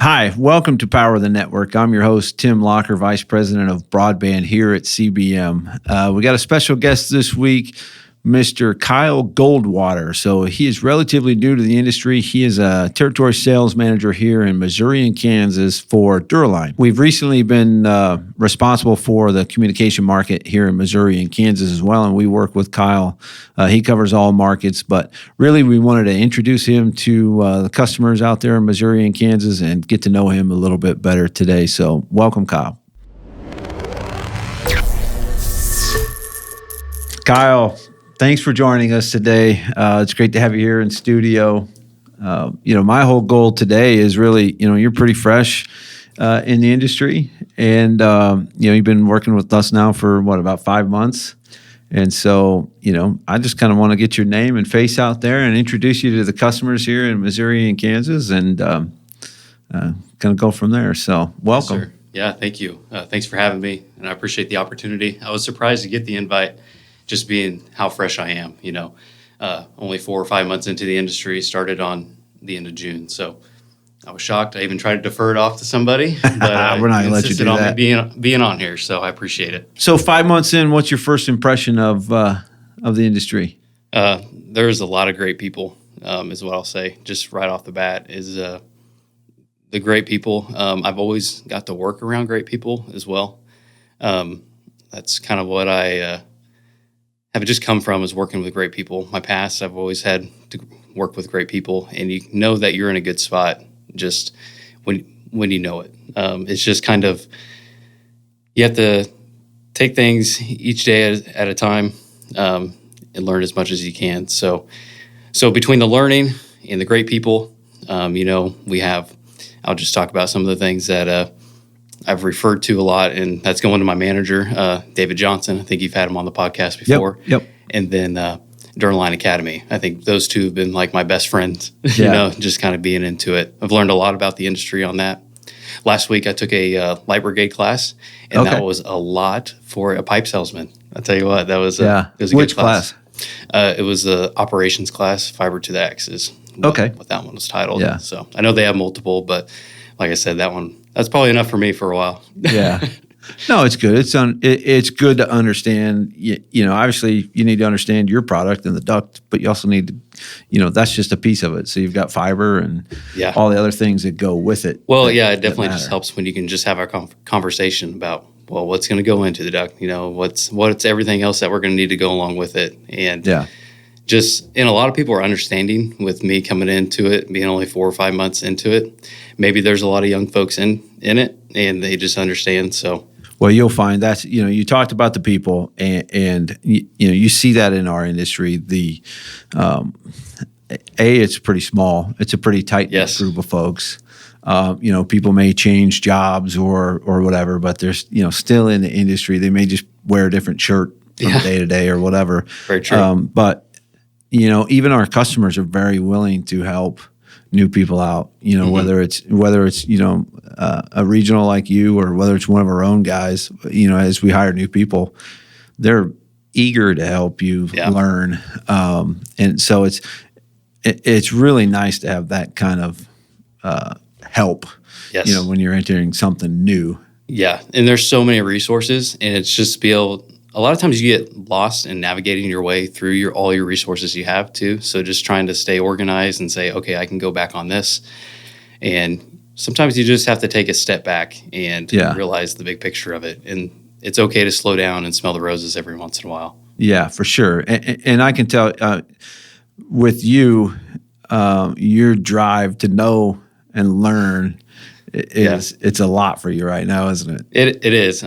Hi, welcome to Power of the Network. I'm your host, Tim Locker, Vice President of Broadband here at CBM. We got a special guest this week, Mr. Kyle Goldwater. So he is relatively new to the industry. He is a territory sales manager here in Missouri and Kansas for Duraline. We've recently been responsible for the communication market here in Missouri and Kansas as well, and we work with Kyle. He covers all markets, but really we wanted to introduce him to the customers out there in Missouri and Kansas and get to know him a little bit better today. So welcome, Kyle. Kyle, thanks for joining us today. It's great to have you here in studio. My whole goal today is really, you're pretty fresh in the industry, and you've been working with us now for about 5 months. And so, I just kind of want to get your name and face out there and introduce you to the customers here in Missouri and Kansas, and kind of go from there. So, welcome. Yes, sir. Yeah, thank you. Thanks for having me, and I appreciate the opportunity. I was surprised to get the invite, just being how fresh I am. Only 4 or 5 months into the industry, started on the end of June. So I was shocked. I even tried to defer it off to somebody, but we're not going to let you do on that. Me being on here, so I appreciate it. So 5 months in, what's your first impression of the industry? There's a lot of great people, is what I'll say. Just right off the bat is the great people. I've always got to work around great people as well. That's kind of what I have just come from, is working with great people. My past, I've always had to work with great people, and you know that you're in a good spot just when you know it. It's just kind of, you have to take things each day at a time and learn as much as you can. So between the learning and the great people, we have, I'll just talk about some of the things that I've referred to a lot, and that's going to my manager, David Johnson. I think you've had him on the podcast before. Yep. And then Duraline Academy. I think those two have been like my best friends, just kind of being into it. I've learned a lot about the industry on that. Last week, I took a light brigade class, and that was a lot for a pipe salesman. I'll tell you what, that was a Which good class? It was the operations class, Fiber to the X is what that one was titled. Yeah. So I know they have multiple, but like I said, that's probably enough for me for a while. Yeah. No, it's good. It's good to understand. Obviously, you need to understand your product and the duct, but you also need to, that's just a piece of it. So you've got fiber and all the other things that go with it. Well, it definitely just helps when you can just have a conversation about, well, what's going to go into the duct? What's everything else that we're going to need to go along with it? And and a lot of people are understanding with me coming into it, being only 4 or 5 months into it. Maybe there's a lot of young folks in it, and they just understand. So. Well, you'll find that's, you talked about the people, and you see that in our industry. It's pretty small. It's a pretty tight group of folks. People may change jobs or whatever, but they're, still in the industry. They may just wear a different shirt from day to day or whatever. Very true. But, even our customers are very willing to help new people out, whether it's a regional like you, or whether it's one of our own guys, as we hire new people, they're eager to help you learn. And so it's really nice to have that kind of help, when you're entering something new. Yeah. And there's so many resources, and it's just a lot of times you get lost in navigating your way through all your resources you have too. So just trying to stay organized and say, okay, I can go back on this. And sometimes you just have to take a step back and realize the big picture of it. And it's okay to slow down and smell the roses every once in a while. Yeah, for sure. And I can tell with you, your drive to know and learn it's a lot for you right now, isn't it? It is.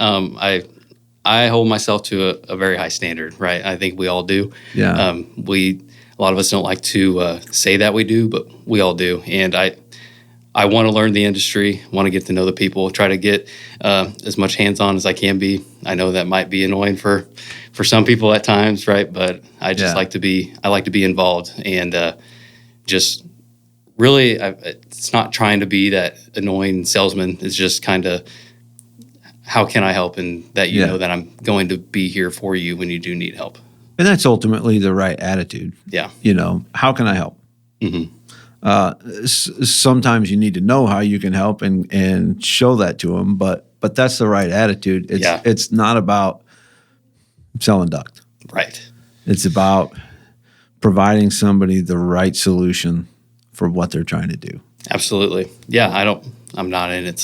I hold myself to a very high standard, right? I think we all do. Yeah. A lot of us don't like to say that we do, but we all do. And I want to learn the industry, want to get to know the people, try to get as much hands-on as I can be. I know that might be annoying for some people at times, right? But I just like to be involved, and just really, it's not trying to be that annoying salesman. It's just kind of, how can I help? And that know that I'm going to be here for you when you do need help. And that's ultimately the right attitude. Yeah. How can I help? Mm-hmm. sometimes you need to know how you can help and show that to them. But that's the right attitude. It's not about selling duct. Right. It's about providing somebody the right solution for what they're trying to do. Absolutely. Yeah, I'm not in it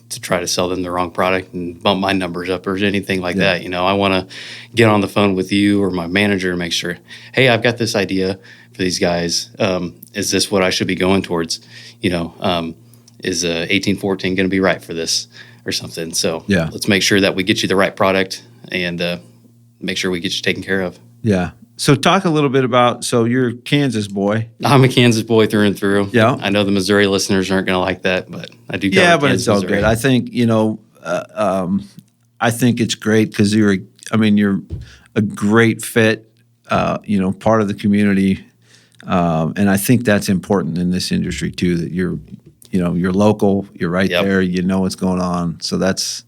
to try to sell them the wrong product and bump my numbers up or anything like that. You know, I want to get on the phone with you or my manager and make sure, hey, I've got this idea for these guys. Is this what I should be going towards? You know, is 1814 going to be right for this or something? So let's make sure that we get you the right product and make sure we get you taken care of. Yeah. So talk a little bit about, so you're a Kansas boy. I'm a Kansas boy through and through. Yeah. I know the Missouri listeners aren't going to like that, but I do. Yeah, but Kansas, it's all Missouri. good. I think, I think it's great because you're a great fit, part of the community. And I think that's important in this industry too, that you're local, you're right there, you know what's going on. So that's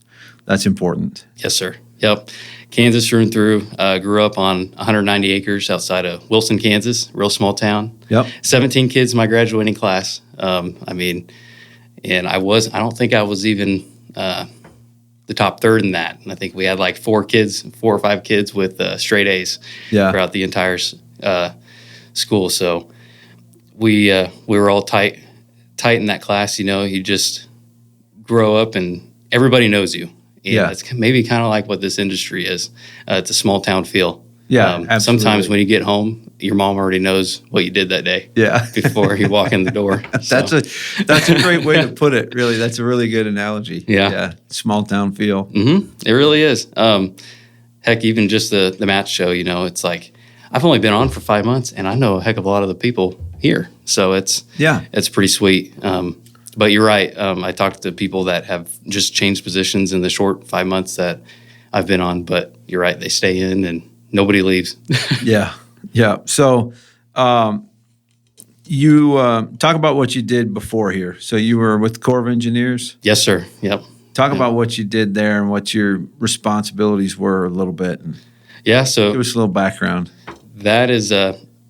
important. Yes, sir. Yep. Kansas through and through. Grew up on 190 acres outside of Wilson, Kansas, real small town. Yep. 17 kids in my graduating class. And I don't think I was even the top third in that. And I think we had like 4 or 5 kids with straight A's throughout the entire school. So we were all tight in that class. You know, you just grow up and everybody knows you. And it's maybe kind of like what this industry is. It's a small town feel. Yeah, absolutely. Sometimes when you get home, your mom already knows what you did that day. Yeah. Before you walk in the door. That's a great way to put it. Really, that's a really good analogy. Yeah. Small town feel. Mm-hmm. It really is. Heck, even just the match show. You know, it's like I've only been on for 5 months, and I know a heck of a lot of the people here. So it's pretty sweet. But you're right. I talked to people that have just changed positions in the short 5 months that I've been on. But you're right. They stay in and nobody leaves. Yeah. So you talk about what you did before here. So you were with the Corps of Engineers? Yes, sir. Yep. Talk about what you did there and what your responsibilities were a little bit. Yeah. So give us a little background.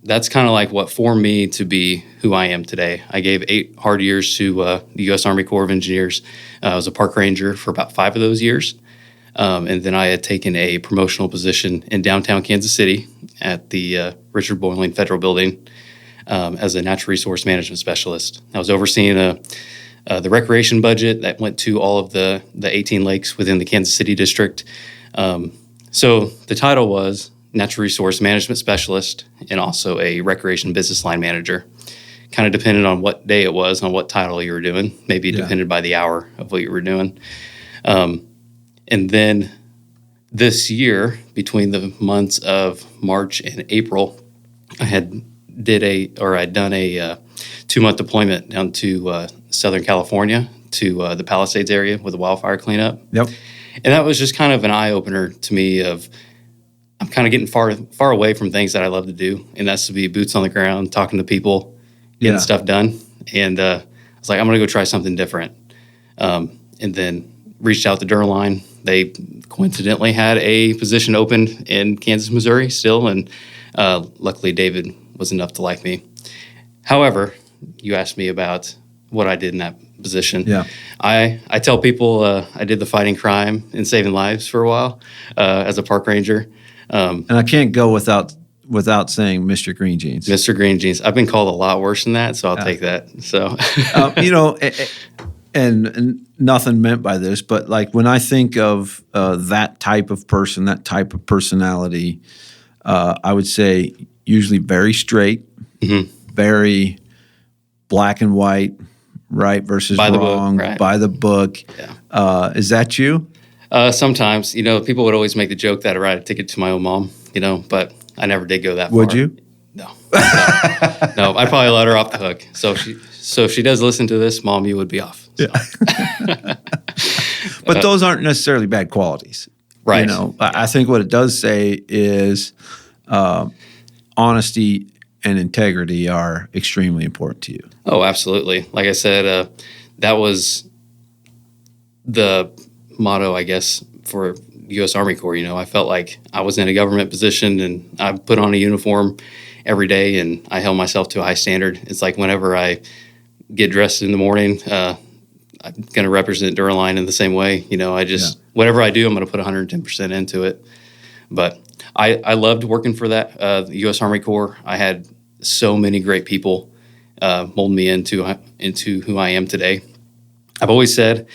That's kind of like what formed me to be who I am today. I gave 8 hard years to the U.S. Army Corps of Engineers. I was a park ranger for about 5 of those years. And then I had taken a promotional position in downtown Kansas City at the Richard Boylan Federal Building as a natural resource management specialist. I was overseeing the recreation budget that went to all of the 18 lakes within the Kansas City district. So the title was Natural Resource Management Specialist and also a Recreation Business Line Manager. Kind of depended on what day it was, on what title you were doing. Maybe it depended by the hour of what you were doing. And then this year, between the months of March and April, I'd done a 2-month deployment down to Southern California to the Palisades area with a wildfire cleanup. Yep. And that was just kind of an eye-opener to me of I'm kind of getting far away from things that I love to do, and that's to be boots on the ground, talking to people, getting stuff done. And I was like, I'm going to go try something different. And then reached out to Duraline. They coincidentally had a position open in Kansas, Missouri still, and luckily David was enough to like me. However, you asked me about what I did in that position. Yeah, I tell people I did the fighting crime and saving lives for a while as a park ranger. And I can't go without saying Mr. Green Jeans. Mr. Green Jeans. I've been called a lot worse than that, so I'll take that. So, and nothing meant by this, but like when I think of that type of person, that type of personality, I would say usually very straight, very black and white, right versus by wrong, the book, right. By the book. Yeah. Is that you? Sometimes, people would always make the joke that I write a ticket to my own mom, but I never did go that far. Would you? No, I'd probably let her off the hook. So if she does listen to this, Mom, you would be off. So. Yeah. But those aren't necessarily bad qualities. Right. I think what it does say is honesty and integrity are extremely important to you. Oh, absolutely. Like I said, that was the motto, I guess, for U.S. Army Corps. I felt like I was in a government position, and I put on a uniform every day, and I held myself to a high standard. It's like whenever I get dressed in the morning, I'm going to represent Duraline in the same way. Whatever I do, I'm going to put 110% into it. But I loved working for that, the U.S. Army Corps. I had so many great people mold me into who I am today. I've always said,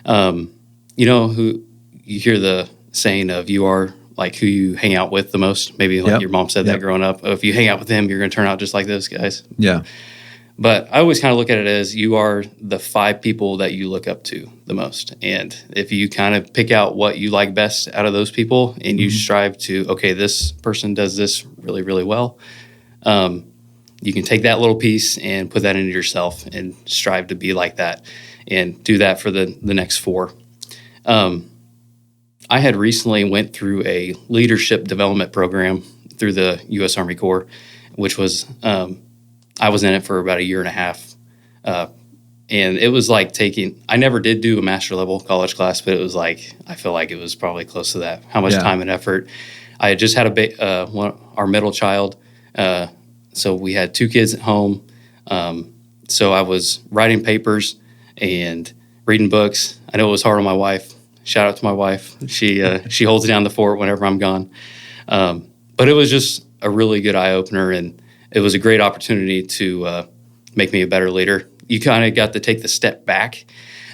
who you hear the saying of you are like who you hang out with the most. Maybe like your mom said that growing up. If you hang out with them, you're going to turn out just like those guys. Yeah. But I always kind of look at it as you are the 5 people that you look up to the most. And if you kind of pick out what you like best out of those people and you strive to, okay, this person does this really, really well, you can take that little piece and put that into yourself and strive to be like that and do that for the next 4. I had recently went through a leadership development program through the U.S. Army Corps, which was I was in it for about a year and a half. And it was like I never did do a master level college class, but it was like, I feel like it was probably close to that. How much time and effort. I had just had our middle child. So we had 2 kids at home. So I was writing papers and reading books. I know it was hard on my wife. Shout out to my wife. She holds down the fort whenever I'm gone. But it was just a really good eye opener, and it was a great opportunity to make me a better leader. You kind of got to take the step back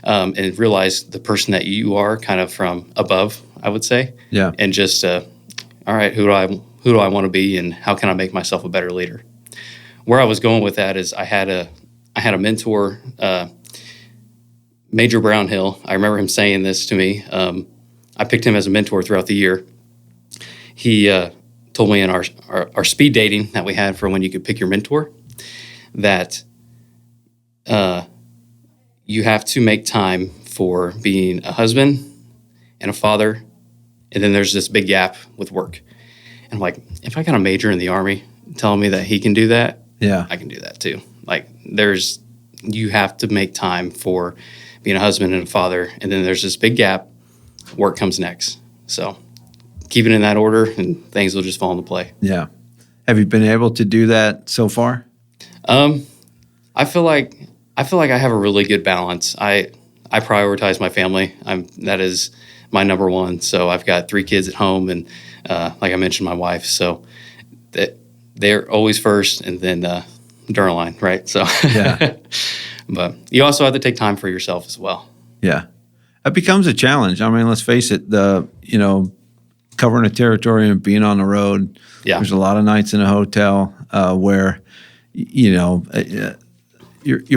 and realize the person that you are kind of from above, I would say. Yeah. And just, all right, who do I want to be, and how can I make myself a better leader? Where I was going with that is I had a mentor, Major Brownhill. I remember him saying this to me. I picked him as a mentor throughout the year. He told me in our speed dating that we had for when you could pick your mentor that you have to make time for being a husband and a father, and then there's this big gap with work. And I'm like, if I got a major in the Army telling me that he can do that, I can do that too. Like you have to make time for being a husband and a father, and then there's this big gap. Work comes next. So keep it in that order, and things will just fall into play. Yeah. Have you been able to do that so far? I feel like I have a really good balance. I prioritize my family. That is my number one. So I've got 3 kids at home, and like I mentioned, my wife. So they're always first, and then Duraline, right? So yeah. But you also have to take time for yourself as well. Yeah. It becomes a challenge. I mean, let's face it, covering a territory and being on the road, there's a lot of nights in a hotel where, your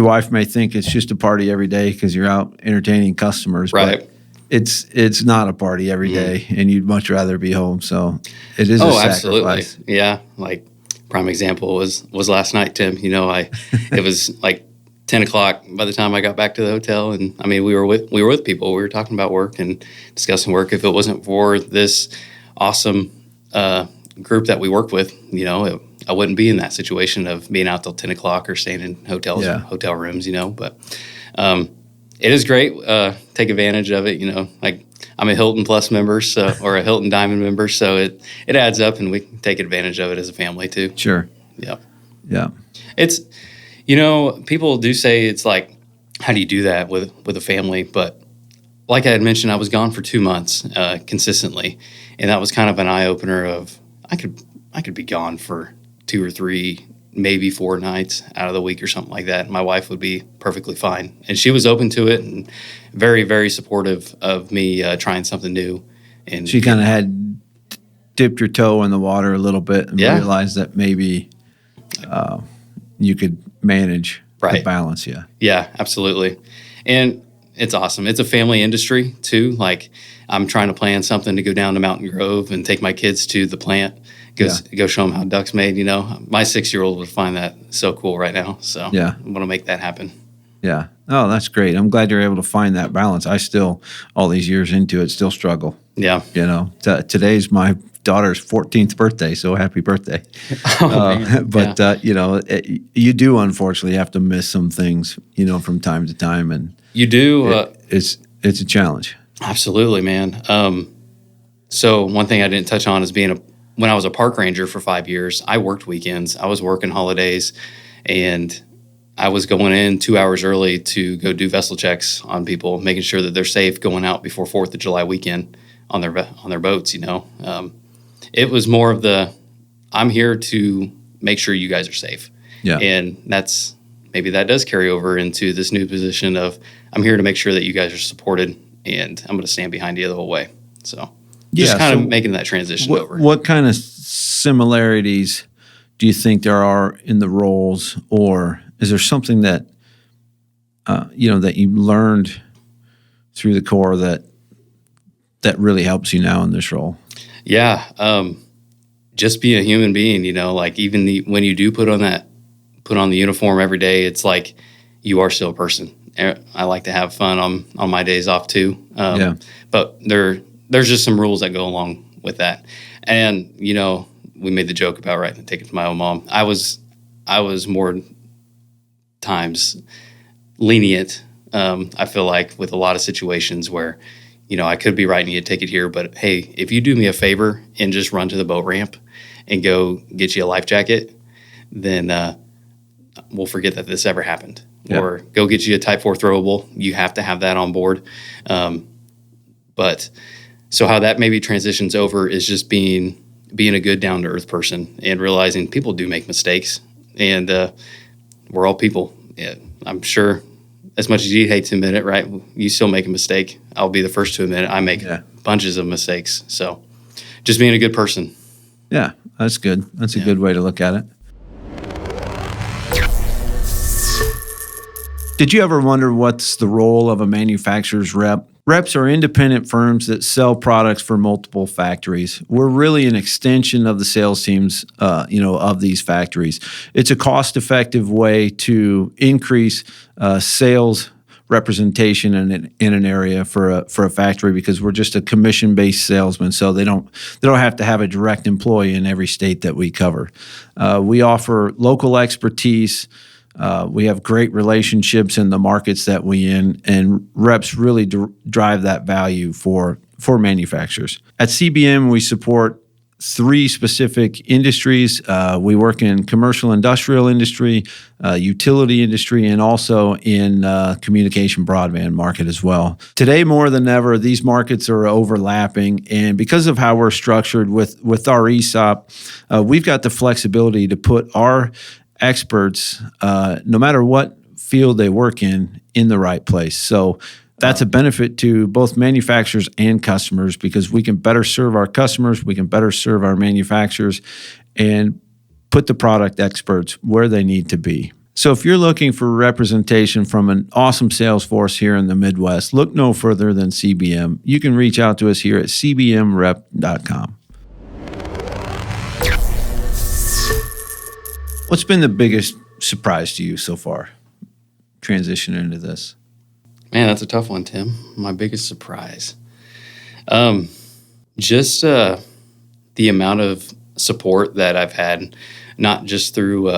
wife may think it's just a party every day because you're out entertaining customers. Right. But it's not a party every day, and you'd much rather be home. So it is a sacrifice. Absolutely. Yeah. Like prime example was last night, Tim. It was like 10 o'clock by the time I got back to the hotel. And I mean, we were with people. We were talking about work and discussing work. If it wasn't for this awesome group that we work with, I wouldn't be in that situation of being out till 10 o'clock or staying in hotels and hotel rooms, but it is great. Take advantage of it. Like I'm a Hilton Plus member, or a Hilton Diamond member. So it adds up, and we can take advantage of it as a family too. Sure. Yeah. Yeah. It's, people do say it's like, how do you do that with a family? But like I had mentioned, I was gone for 2 months consistently, and that was kind of an eye opener of I could be gone for 2 or 3, maybe 4 nights out of the week or something like that. And my wife would be perfectly fine, and she was open to it and very, very supportive of me trying something new. And she kind of had dipped your toe in the water a little bit and realized that maybe you could manage the balance. Yeah, absolutely. And it's awesome. It's a family industry too. Like I'm trying to plan something to go down to Mountain Grove and take my kids to the plant, go show them how duck's made. My 6-year-old would find that so cool right now. So I want to make that happen. Yeah. Oh, that's great. I'm glad you're able to find that balance. I still, all these years into it, still struggle. Yeah. Today's my daughter's 14th birthday, so happy birthday. But you do unfortunately have to miss some things, from time to time, and you do. It's a challenge. Absolutely, man. So one thing I didn't touch on is when I was a park ranger for 5 years, I worked weekends. I was working holidays, and I was going in 2 hours early to go do vessel checks on people, making sure that they're safe going out before 4th of July weekend on their boats. It was more of I'm here to make sure you guys are safe. Yeah. And maybe that does carry over into this new position of I'm here to make sure that you guys are supported, and I'm going to stand behind you the whole way. So just kind of making that transition over. What kind of similarities do you think there are in the roles, or is there something that that you learned through the Corps that really helps you now in this role? Yeah, just be a human being. Like even when you do put on the uniform every day, it's like you are still a person. I like to have fun on my days off too. But there's just some rules that go along with that. And we made the joke about writing a ticket to my own mom. I was more times lenient. I feel like with a lot of situations where I could be writing you a ticket here, but hey, if you do me a favor and just run to the boat ramp and go get you a life jacket, then we'll forget that this ever happened. Yeah. Or go get you a Type 4 throwable. You have to have that on board. But so how that maybe transitions over is just being a good down-to-earth person and realizing people do make mistakes, and we're all people. Yeah, I'm sure as much as you hate to admit it, right? You still make a mistake. I'll be the first to admit it. I make bunches of mistakes. So just being a good person. Yeah, that's good. That's a good way to look at it. Did you ever wonder what's the role of a manufacturer's rep? Reps are independent firms that sell products for multiple factories. We're really an extension of the sales teams, of these factories. It's a cost-effective way to increase sales representation in an area for a factory, because we're just a commission-based salesman, so they don't have to have a direct employee in every state that we cover. We offer local expertise. We have great relationships in the markets that we in, and reps really drive that value for manufacturers. At CBM, we support 3 specific industries. We work in commercial industrial industry, utility industry, and also in communication broadband market as well. Today, more than ever, these markets are overlapping, and because of how we're structured with our ESOP, we've got the flexibility to put our experts, no matter what field they work in the right place. So that's a benefit to both manufacturers and customers, because we can better serve our customers, we can better serve our manufacturers, and put the product experts where they need to be. So if you're looking for representation from an awesome sales force here in the Midwest, look no further than CBM. You can reach out to us here at cbmrep.com. What's been the biggest surprise to you so far, transitioning into this? Man, that's a tough one, Tim. My biggest surprise. Just the amount of support that I've had, not just through,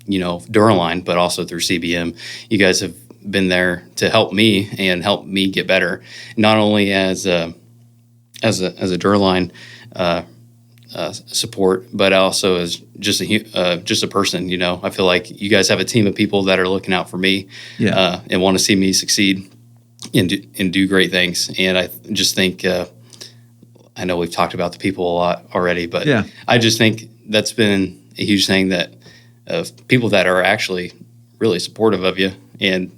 Duraline, but also through CBM. You guys have been there to help me and help me get better, not only as a Duraline support, but also as just a person. I feel like you guys have a team of people that are looking out for me, and want to see me succeed and do great things. And I just think, I know we've talked about the people a lot already, but I just think that's been a huge thing, that of people that are actually really supportive of you. And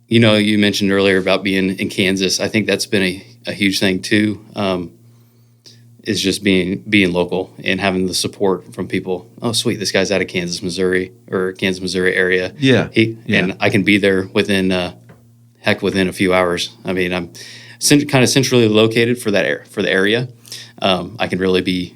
you mentioned earlier about being in Kansas. I think that's been a huge thing too. Is just being local and having the support from people. Oh, sweet, this guy's out of Kansas, Missouri area. And I can be there within a few hours. I mean, I'm kind of centrally located for the area. I can really be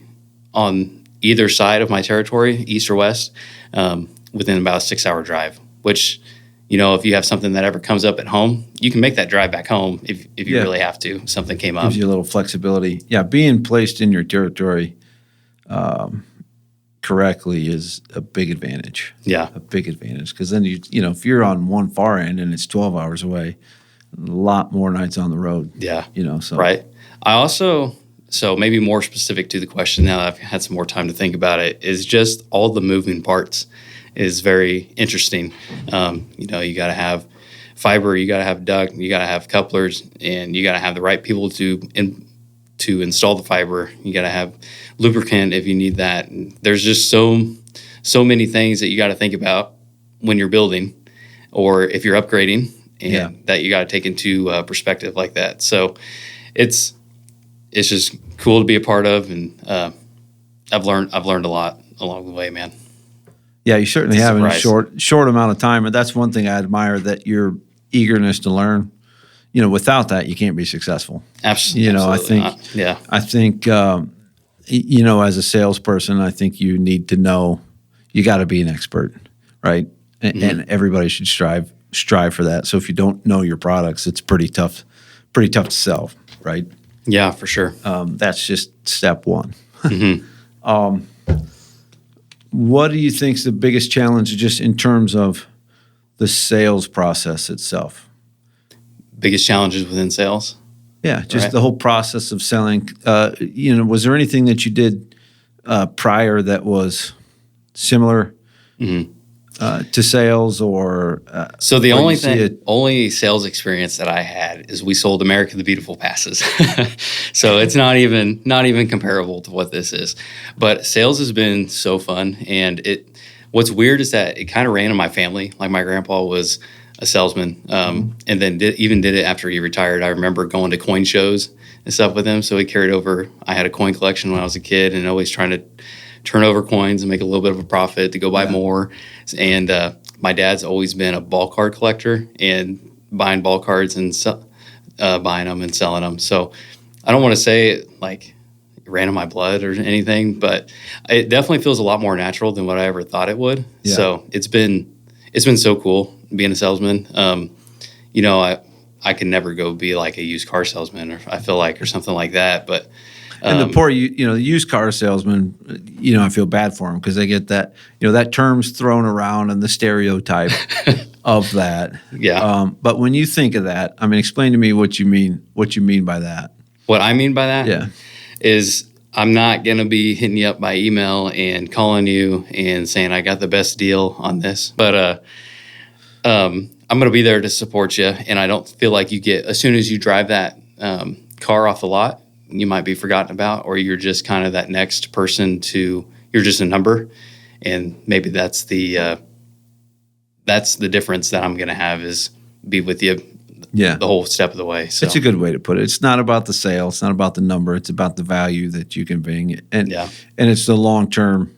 on either side of my territory, east or west, within about a 6-hour drive. Which, if you have something that ever comes up at home, you can make that drive back home if you really have to. Something came up. Gives you a little flexibility. Yeah, being placed in your territory correctly is a big advantage. Yeah. A big advantage. Because then, if you're on one far end and it's 12 hours away, a lot more nights on the road. Yeah. So Right. I also, so maybe more specific to the question now that I've had some more time to think about it, is just all the moving parts is very interesting. You got to have fiber, you got to have duct, you got to have couplers, and you got to have the right people to install the fiber. You got to have lubricant if you need that. And there's just so many things that you got to think about when you're building or if you're upgrading, and that you got to take into perspective like that. So it's just cool to be a part of, and I've learned a lot along the way, man. Yeah, you certainly have in a short amount of time, and that's one thing I admire, that your eagerness to learn. Without that, you can't be successful. Absolutely. I think as a salesperson, I think you need to know you got to be an expert, right? And everybody should strive for that. So if you don't know your products, it's pretty tough to sell, right? Yeah, for sure. That's just step one. Mm-hmm. What do you think is the biggest challenge just in terms of the sales process itself? Biggest challenges within sales? Yeah, just the whole process of selling. Was there anything that you did prior that was similar to sales, or so the only sales experience that I had is we sold America the Beautiful passes. So it's not even comparable to what this is. But sales has been so fun, and what's weird is that it kind of ran in my family. Like my grandpa was a salesman, and then did it after he retired. I remember going to coin shows and stuff with him, so he carried over. I had a coin collection when I was a kid, and always trying to turn over coins and make a little bit of a profit to go buy more. And my dad's always been a ball card collector and buying ball cards and buying them and selling them. So I don't want to say it like it ran in my blood or anything, but it definitely feels a lot more natural than what I ever thought it would. Yeah. So it's been so cool being a salesman. I could never go be like a used car salesman, or I feel like, or something like that. But and the poor, the used car salesman, I feel bad for them because they get that, that term's thrown around and the stereotype of that. Yeah. But when you think of that, explain to me what you mean by that. What I mean by that is I'm not going to be hitting you up by email and calling you and saying I got the best deal on this. But I'm going to be there to support you. And I don't feel like as soon as you drive that car off the lot, you might be forgotten about, or you're just kind of that next person you're just a number. And maybe that's the difference that I'm going to have, is be with you the whole step of the way. So it's a good way to put it. It's not about the sale. It's not about the number. It's about the value that you can bring. And it's the long-term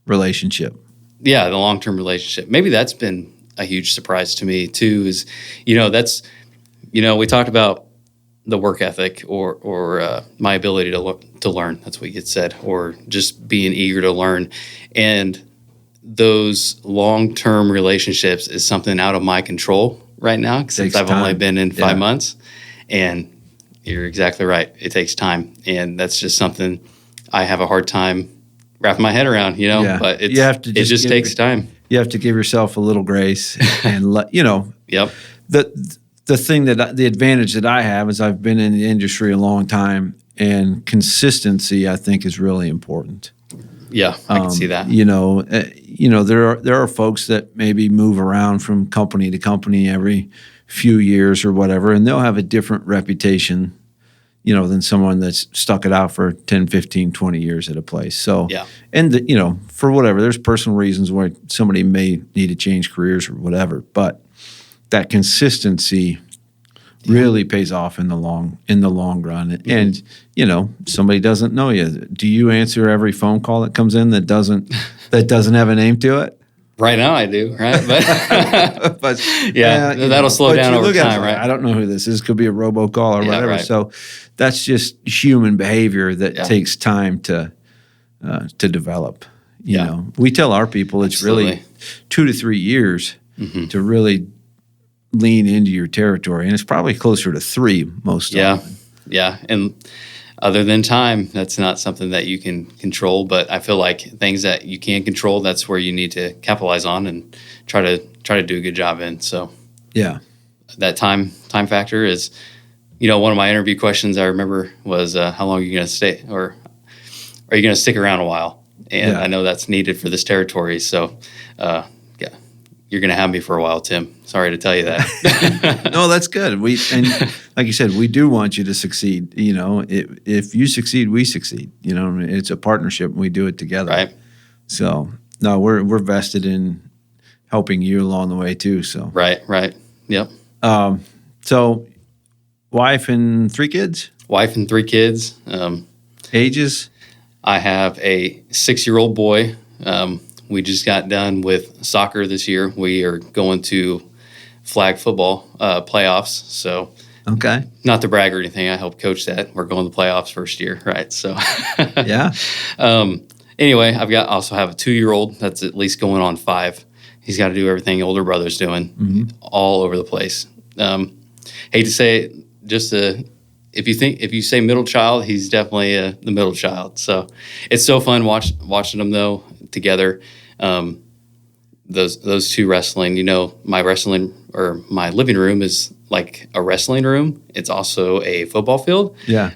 relationship. Yeah, the long-term relationship. Maybe that's been a huge surprise to me too, is, we talked about the work ethic or my ability to learn. That's what you had said, or just being eager to learn. And those long-term relationships is something out of my control right now, since I've only been in 5 months. And you're exactly right. It takes time. And that's just something I have a hard time wrapping my head around, but it just takes time. You have to give yourself a little grace and Yep. The thing the advantage that I have is I've been in the industry a long time, and consistency, I think, is really important. Yeah, I can see that. There are folks that maybe move around from company to company every few years or whatever, and they'll have a different reputation, than someone that's stuck it out for 10, 15, 20 years at a place. So, and for whatever, there's personal reasons why somebody may need to change careers or whatever, but that consistency really pays off in the long run. And somebody doesn't know you. Do you answer every phone call that comes in that doesn't have a name to it? Right now I do, right? But, that'll slow down over time, right? I don't know who this is. Could be a robocall or whatever. Right. So that's just human behavior that takes time to develop. We tell our people it's really 2 to 3 years to really lean into your territory, and it's probably closer to 3 most often. Yeah, and other than time, that's not something that you can control. But I feel like things that you can control, that's where you need to capitalize on and try to do a good job in. So yeah, that time factor is, one of my interview questions I remember was, how long are you going to stay, or are you going to stick around a while? And I know that's needed for this territory. So, yeah, you're going to have me for a while, Tim. Sorry to tell you that. No, that's good. And like you said, we do want you to succeed. If you succeed, we succeed. It's a partnership and we do it together. Right. So no, we're vested in helping you along the way too. So Right. Yep. So wife and 3 kids? Wife and 3 kids. Ages? I have a 6-year-old boy. We just got done with soccer this year. We are going to flag football playoffs. So, okay, not to brag or anything, I helped coach that. We're going to playoffs first year, right? So, yeah. Anyway, also have a 2-year-old that's at least going on 5. He's got to do everything older brother's doing, all over the place. Hate to say it, just if you say middle child, he's definitely the middle child. So it's so fun watching them though together. Those 2 wrestling. My living room is like a wrestling room. It's also a football field. Yeah.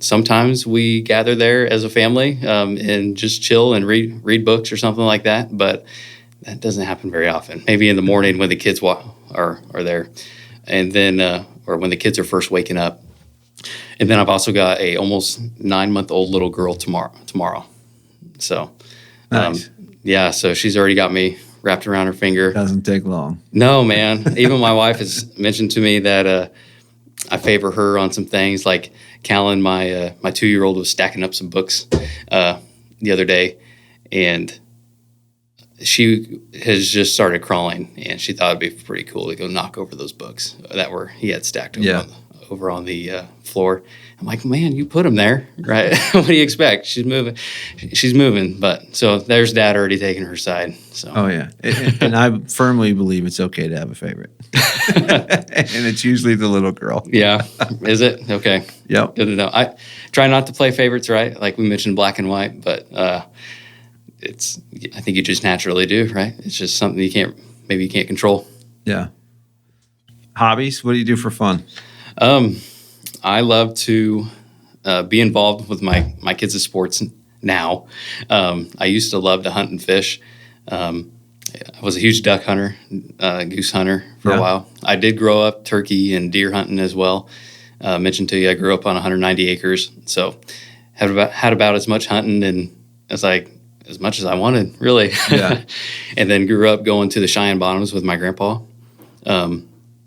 Sometimes we gather there as a family and just chill and read books or something like that. But that doesn't happen very often. Maybe in the morning when the kids are there, and then or when the kids are first waking up. And then I've also got a almost 9-month-old little girl tomorrow. So, nice. Yeah. So she's already got me wrapped around her finger. Doesn't take long. No, man. Even my wife has mentioned to me that I favor her on some things. Like Callan, my 2-year-old, was stacking up some books the other day, and she has just started crawling, and she thought it'd be pretty cool to go knock over those books that he had stacked over on the floor. I'm like, man, you put them there, right? What do you expect? She's moving. But so there's Dad already taking her side. So. Oh yeah, and I firmly believe it's okay to have a favorite, and it's usually the little girl. Yeah, is it? Okay. Yep. Good to know. I try not to play favorites, right? Like we mentioned, black and white, but I think you just naturally do, right? It's just something you can't control. Yeah. Hobbies? What do you do for fun? I love to be involved with my kids' sports now. I used to love to hunt and fish. I was a huge duck hunter, goose hunter for a while. I did grow up turkey and deer hunting as well. Mentioned to you, I grew up on 190 acres, so had about as much hunting and as much as I wanted, really. Yeah. And then grew up going to the Cheyenne Bottoms with my grandpa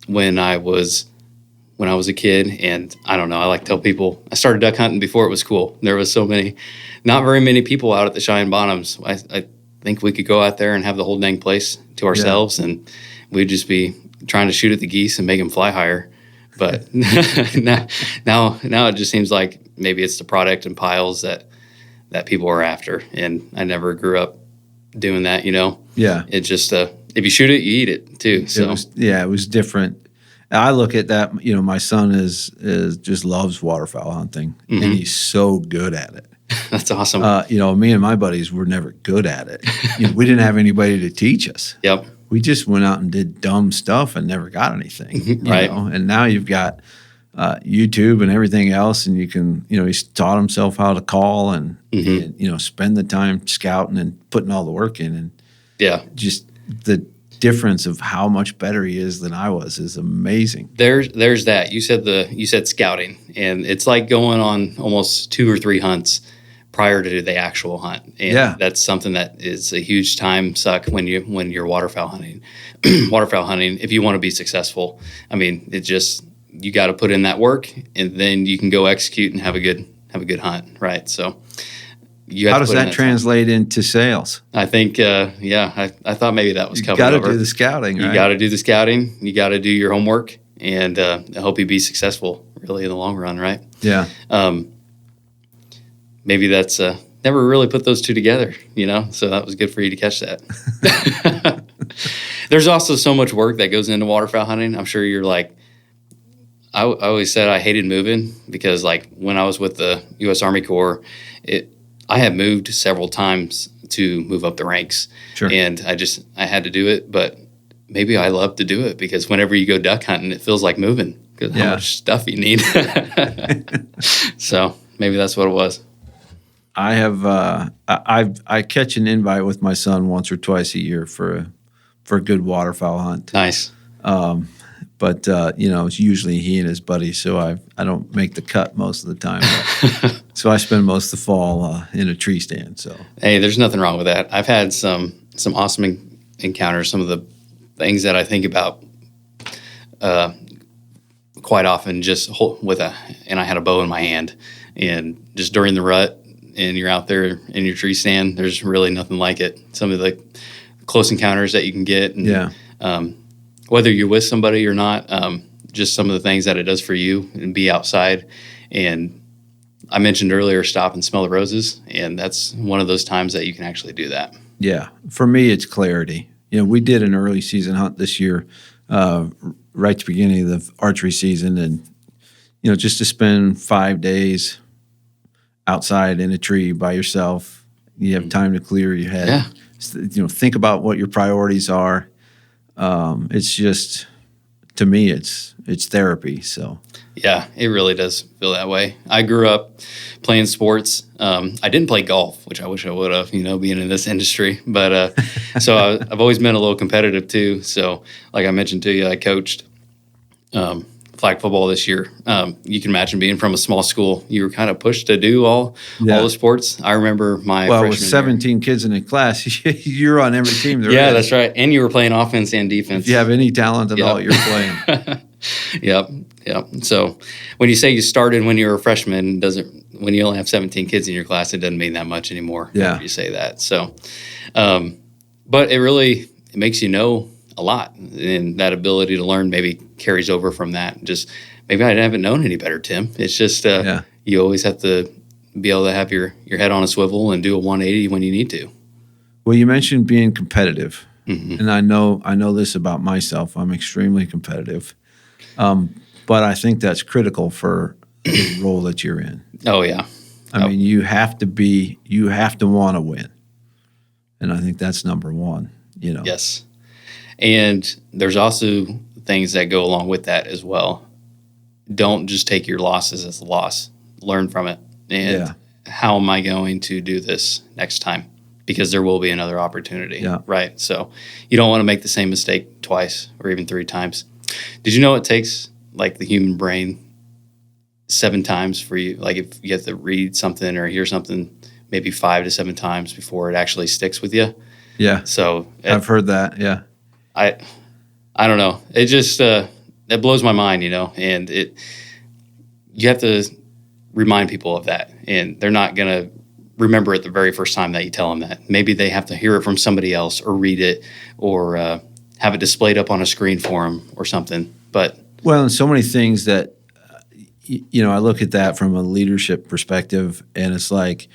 when I was a kid. And I don't know, I like to tell people I started duck hunting before it was cool. There was not very many people out at the Cheyenne Bottoms. I think we could go out there and have the whole dang place to ourselves, and we'd just be trying to shoot at the geese and make them fly higher. But now it just seems like maybe it's the product and piles that people are after, and I never grew up doing that, Yeah. It's just if you shoot it, you eat it too. So it was different. I look at that, my son is just loves waterfowl hunting, and he's so good at it. That's awesome. Me and my buddies were never good at it. We didn't have anybody to teach us. Yep. We just went out and did dumb stuff and never got anything. Right. And now you've got YouTube and everything else, and you can, he's taught himself how to call and spend the time scouting and putting all the work in, and just the difference of how much better he is than I was is amazing. There's that. You said scouting, and it's like going on almost 2 or 3 hunts prior to the actual hunt. And that's something that is a huge time suck when you're waterfowl hunting. Waterfowl hunting, if you want to be successful, I mean, you got to put in that work, and then you can go execute and have a good hunt, right? So how does that translate into sales? I think, I thought maybe that was covered. You got to do the scouting, right? You got to do the scouting. You got to do your homework, and I hope you be successful really in the long run, right? Yeah. Maybe that's never really put those two together, so that was good for you to catch that. There's also so much work that goes into waterfowl hunting. I'm sure you're like, I always said I hated moving because, like, when I was with the U.S. Army Corps, I had moved several times to move up the ranks. Sure. And I had to do it, but maybe I love to do it because whenever you go duck hunting, it feels like moving because how much stuff you need. So maybe that's what it was. I have I catch an invite with my son once or twice a year for a good waterfowl hunt. Nice. But it's usually he and his buddies, so I don't make the cut most of the time. So I spend most of the fall in a tree stand. So hey, there's nothing wrong with that. I've had some awesome encounters. Some of the things that I think about quite often, just and I had a bow in my hand, and just during the rut, and you're out there in your tree stand. There's really nothing like it. Some of the close encounters that you can get, and, whether you're with somebody or not, just some of the things that it does for you and be outside. And I mentioned earlier, stop and smell the roses. And that's one of those times that you can actually do that. Yeah. For me, it's clarity. We did an early season hunt this year, right at the beginning of the archery season. And, just to spend 5 days outside in a tree by yourself, you have time to clear your head. Yeah. Think about what your priorities are. It's just, to me, it's therapy. So yeah, it really does feel that way. I grew up playing sports. I didn't play golf, which I wish I would have, being in this industry. But so I've always been a little competitive too. So like I mentioned to you, I coached flag football this year. You can imagine being from a small school, you were kind of pushed to do all the sports. I remember with 17 kids in a class, you're on every team. Yeah, that's right. And you were playing offense and defense. If you have any talent at all, you're playing. Yep. So when you say you started when you were a freshman, when you only have 17 kids in your class, it doesn't mean that much anymore. Yeah. You say that. So, but it makes you know a lot, and that ability to learn maybe carries over from that. Just maybe I haven't known any better, Tim. It's just you always have to be able to have your head on a swivel and do a 180 when you need to. Well, you mentioned being competitive, Mm-hmm. and I know this about myself. I'm extremely competitive, but I think that's critical for the role that you're in. Oh yeah, I mean, you have to want to win, and I think that's number one. Yes. And there's also things that go along with that as well. Don't just take your losses as a loss. Learn from it. And how am I going to do this next time? Because there will be another opportunity, right? So you don't want to make the same mistake twice or even 3 times. Did you know it takes, like, the human brain 7 times for you? Like, if you have to read something or hear something, maybe 5 to 7 times before it actually sticks with you. Yeah. So I've heard that, yeah. I don't know. It just it blows my mind, and you have to remind people of that, and they're not going to remember it the very first time that you tell them that. Maybe they have to hear it from somebody else or read it or have it displayed up on a screen for them or something. But and so many things that I look at that from a leadership perspective, and it's like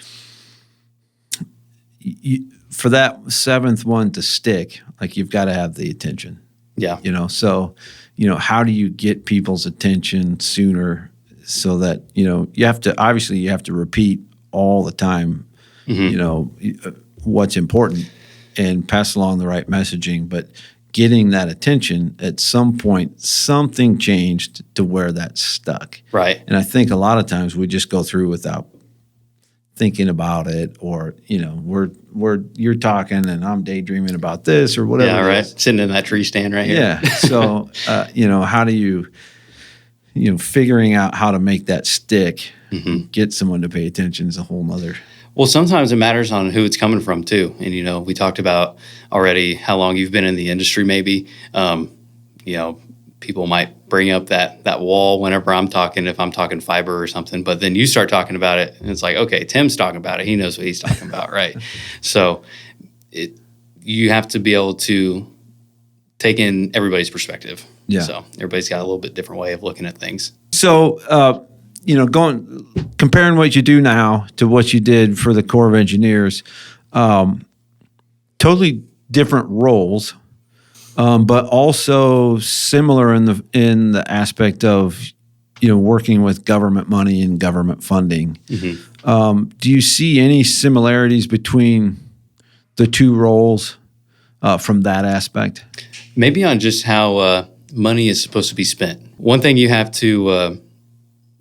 for that 7th one to stick, like, you've got to have the attention. Yeah. So, how do you get people's attention sooner so that, you have to repeat all the time, what's important and pass along the right messaging. But getting that attention, at some point, something changed to where that stuck. Right. And I think a lot of times we just go through without thinking about it, or you're talking and I'm daydreaming about this or whatever. Yeah, right. Sitting in that tree stand right here. Yeah. So how do you figuring out how to make that stick, get someone to pay attention is a whole nother. Well, sometimes it matters on who it's coming from too. And we talked about already how long you've been in the industry. Maybe people might bring up that wall whenever I'm talking, if I'm talking fiber or something, but then you start talking about it and it's like, okay, Tim's talking about it. He knows what he's talking about. Right. So you have to be able to take in everybody's perspective. Yeah. So everybody's got a little bit different way of looking at things. So, comparing what you do now to what you did for the Corps of Engineers, totally different roles. But also similar in the aspect of working with government money and government funding. Mm-hmm. Do you see any similarities between the two roles from that aspect? maybe on just how money is supposed to be spent. One thing you have to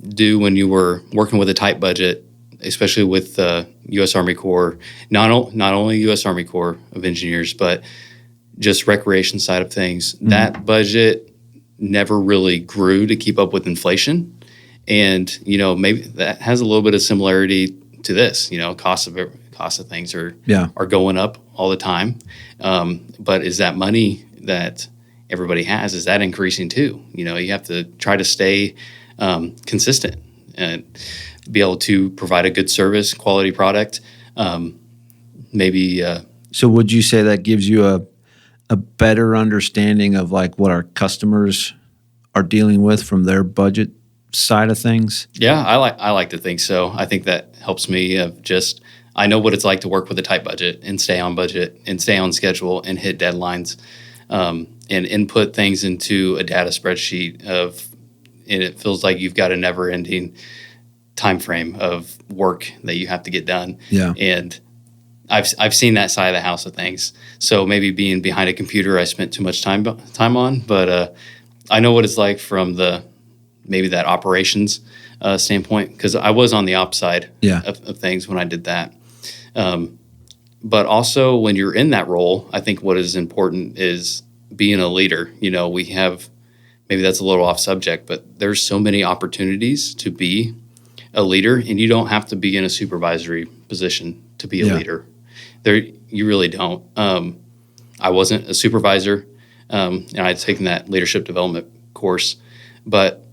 do when you were working with a tight budget, especially with U.S. Army Corps, not only U.S. Army Corps of Engineers, but just recreation side of things, that budget never really grew to keep up with inflation. And, maybe that has a little bit of similarity to this. Cost of things are going up all the time. But is that money that everybody has, is that increasing too? You have to try to stay consistent and be able to provide a good service, quality product. So would you say that gives you a better understanding of like what our customers are dealing with from their budget side of things? Yeah, I like to think so. I think that helps me I know what it's like to work with a tight budget and stay on budget and stay on schedule and hit deadlines, and input things into a data spreadsheet and it feels like you've got a never ending time frame of work that you have to get done. Yeah. And I've seen that side of the house of things. So maybe being behind a computer, I spent too much time on, but I know what it's like from maybe that operations standpoint, because I was on the ops side of things when I did that. But also when you're in that role, I think what is important is being a leader. We have, maybe that's a little off subject, but there's so many opportunities to be a leader, and you don't have to be in a supervisory position to be a leader. You really don't. I wasn't a supervisor, and I'd taken that leadership development course, but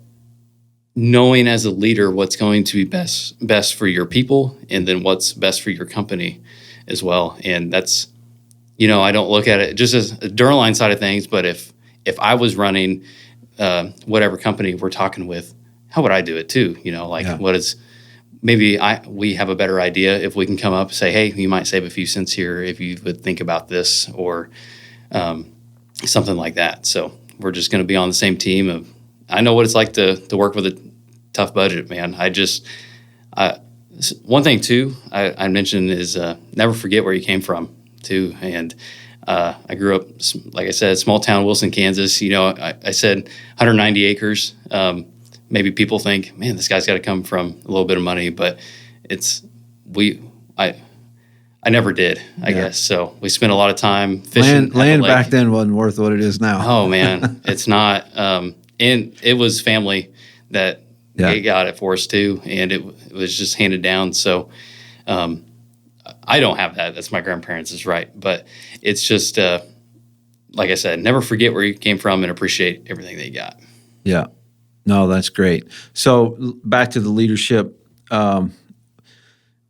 knowing as a leader what's going to be best for your people, and then what's best for your company as well. And that's, I don't look at it just as a Duraline side of things, but if I was running whatever company we're talking with, how would I do it too? What is, maybe we have a better idea if we can come up and say, hey, you might save a few cents here if you would think about this, or something like that. So we're just going to be on the same team. I know what it's like to work with a tough budget, man. One thing too, I mentioned is never forget where you came from too. And I grew up, like I said, small town, Wilson, Kansas. I said 190 acres. Maybe people think, man, this guy's got to come from a little bit of money, but I never did, I guess. So we spent a lot of time fishing. Land back then wasn't worth what it is now. Oh man, it's not. And it was family that got it for us too, and it was just handed down. So I don't have that. That's my grandparents' is right, but it's just like I said, never forget where you came from and appreciate everything that you got. Yeah. No, that's great. So back to the leadership,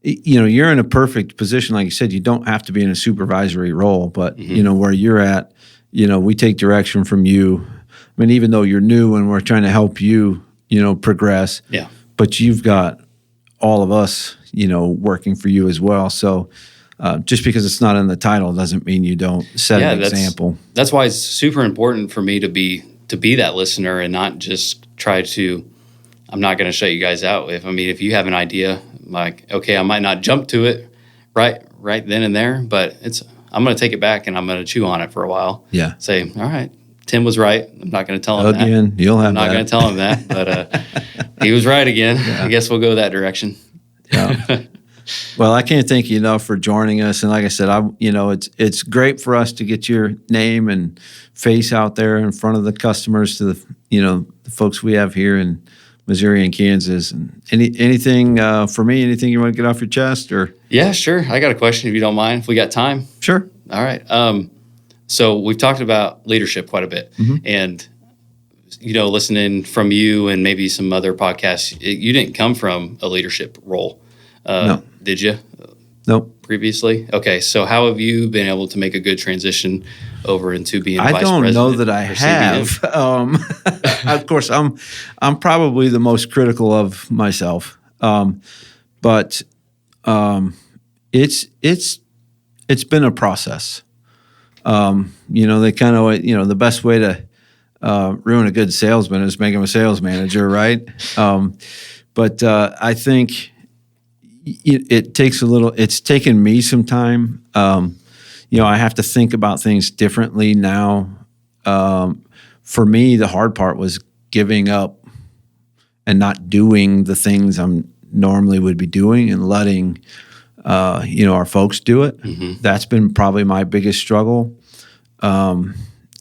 you're in a perfect position. Like you said, you don't have to be in a supervisory role, but where you're at, we take direction from you. I mean, even though you're new and we're trying to help you, progress, but you've got all of us, working for you as well. So just because it's not in the title doesn't mean you don't set an example. That's why it's super important for me to be that listener and not just try to, I'm not going to shut you guys out. If you have an idea, like, okay, I might not jump to it right then and there, but I'm going to take it back and I'm going to chew on it for a while. Yeah. Say, all right, Tim was right. I'm not going to tell him again, that. You'll have I'm not going to tell him that, but he was right again. Yeah. I guess we'll go that direction. Yeah. Well, I can't thank you enough for joining us. And like I said, it's great for us to get your name and face out there in front of the customers, to the folks we have here in Missouri and Kansas. And anything for me, anything you want to get off your chest? Or yeah, sure. I got a question if you don't mind, if we got time. Sure. All right. So we've talked about leadership quite a bit, and listening from you and maybe some other podcasts, you didn't come from a leadership role. No. Did you? Nope. Previously? Okay. So how have you been able to make a good transition over into being vice president? I don't know that I have. Of course, I'm probably the most critical of myself. But it's been a process. They kind of, the best way to ruin a good salesman is make him a sales manager, right? But I think it's taken me some time. I have to think about things differently now For me, the hard part was giving up and not doing the things I'm normally would be doing and letting, our folks do it. Mm-hmm. That's been probably my biggest struggle.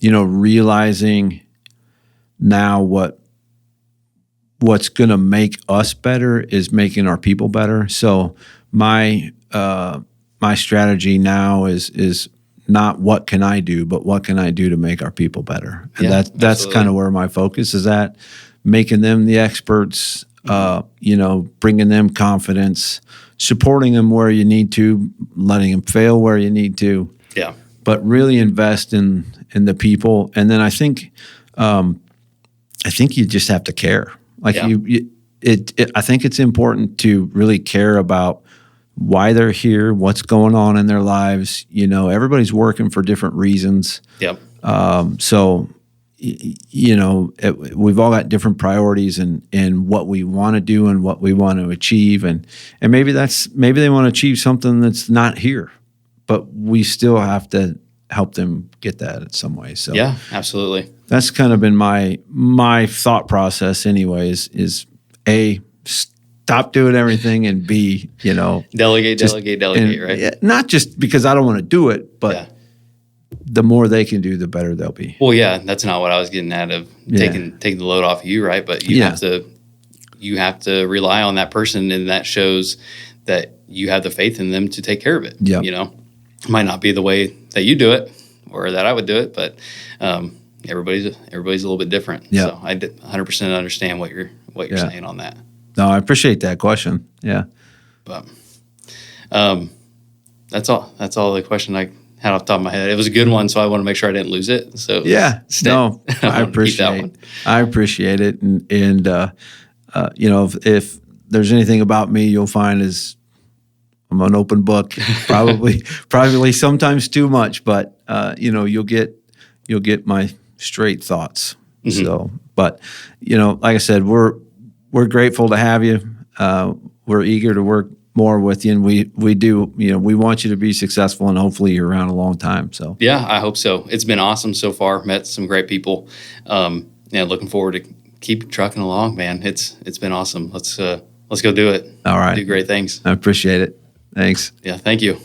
Realizing now what's going to make us better is making our people better. So my strategy now is not what can I do, but what can I do to make our people better. And that's kind of where my focus is at, making them the experts, bringing them confidence, supporting them where you need to, letting them fail where you need to. Yeah. But really invest in the people. And then I think you just have to care. Like I think it's important to really care about why they're here, what's going on in their lives. Everybody's working for different reasons. Yep. We've all got different priorities and what we want to do and what we want to achieve. And maybe they want to achieve something that's not here, but we still have to help them get that in some way. So yeah, absolutely. That's kind of been my thought process anyways, is A, stop doing everything, and B, delegate, right? Yeah, not just because I don't want to do it, but the more they can do, the better they'll be. Well, yeah, that's not what I was getting at of taking the load off of you, right? But you have to rely on that person, and that shows that you have the faith in them to take care of it. Yeah. It might not be the way that you do it or that I would do it, but everybody's a little bit different. Yeah. So I 100% understand what you're saying on that. No, I appreciate that question. Yeah. But that's all the question I had off the top of my head. It was a good one, so I want to make sure I didn't lose it. So no, I appreciate it. And if there's anything about me you'll find is I'm an open book, probably sometimes too much, but you'll get my straight thoughts. Mm-hmm. So, but like I said, we're grateful to have you. We're eager to work more with you, and we do. We want you to be successful, and hopefully you're around a long time. So yeah, I hope so. It's been awesome so far. Met some great people. Looking forward to keep trucking along, man. It's been awesome. Let's go do it. All right, do great things. I appreciate it. Thanks. Yeah, thank you.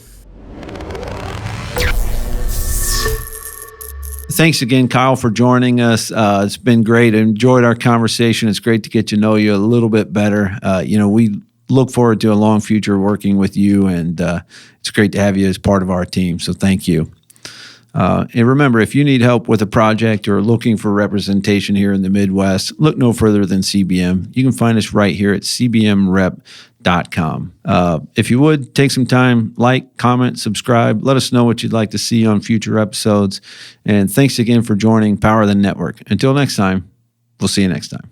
Thanks again, Kyle, for joining us. It's been great. I enjoyed our conversation. It's great to get to know you a little bit better. We look forward to a long future working with you, and it's great to have you as part of our team. So thank you. And remember, if you need help with a project or looking for representation here in the Midwest, look no further than CBM. You can find us right here at cbmrep.com. If you would, take some time, like, comment, subscribe. Let us know what you'd like to see on future episodes. And thanks again for joining Power the Network. Until next time, we'll see you next time.